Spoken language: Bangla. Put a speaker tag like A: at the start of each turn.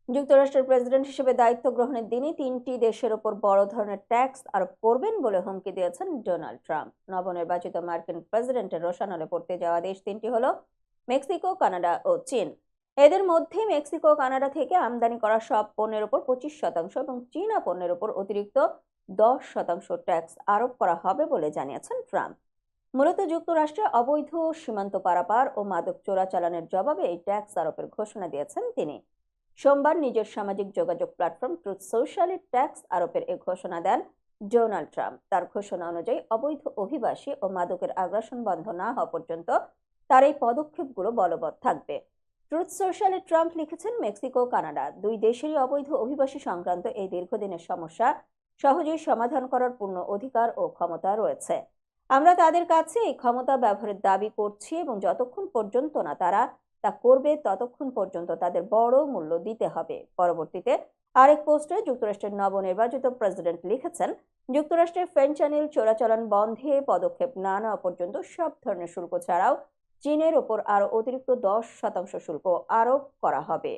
A: যুক্তরাষ্ট্রের প্রেসিডেন্ট হিসেবে দায়িত্ব গ্রহণের দিনই তিনটি দেশের ওপর বড় ধরনের ট্যাক্স আরোপ করবেন বলে হুমকি দিয়েছেন ডোনাল্ড ট্রাম্প। নবনির্বাচিত মার্কিন প্রেসিডেন্টের রোষানলে পড়তে যাওয়া দেশ তিনটি হলো মেক্সিকো, কানাডা ও চীন। এদের মধ্যে মেক্সিকো ও কানাডা থেকে আমদানি করা সব পণ্যের উপর 25% এবং চীনা পণ্যের উপর অতিরিক্ত 10% ট্যাক্স আরোপ করা হবে বলে জানিয়েছেন ট্রাম্প। মূলত যুক্তরাষ্ট্রে অবৈধ সীমান্ত পারাপার ও মাদক চোরাচালানের জবাবে এই ট্যাক্স আরোপের ঘোষণা দিয়েছেন তিনি। সোমবার নিজের সামাজিক যোগাযোগ প্ল্যাটফর্ম ট্রুথ সোশ্যালে ট্যাক্স আরোপের এ ঘোষণা দেন ডোনাল্ড ট্রাম্প। তার ঘোষণা অনুযায়ী অবৈধ অভিবাসী ও মাদকের আগ্রাসন বন্ধ না হওয়া পর্যন্ত তার এই পদক্ষেপগুলো বলবৎ থাকবে। ট্রুথ সোশ্যালে ট্রাম্প লিখেছেন, মেক্সিকো ও কানাডা দুই দেশেরই অবৈধ অভিবাসী সংক্রান্ত এই দীর্ঘদিনের সমস্যা সহজেই সমাধান করার পূর্ণ অধিকার ও ক্ষমতা রয়েছে। আমরা তাদের কাছে এই ক্ষমতা ব্যবহারের দাবি করছি এবং যতক্ষণ পর্যন্ত না তারা তা করবে ততক্ষণ পর্যন্ত তাদের বড় মূল্য দিতে হবে। পরবর্তীতে আরেক পোস্টে যুক্তরাষ্ট্রের নবনির্বাচিত প্রেসিডেন্ট লিখেছেন, যুক্তরাষ্ট্রের ফেনটানিল চোরাচালান বন্ধে পদক্ষেপ না নেওয়া পর্যন্ত সব ধরনের শুল্ক ছাড়াও চীনের ওপর আরও অতিরিক্ত 10% শুল্ক আরোপ করা হবে।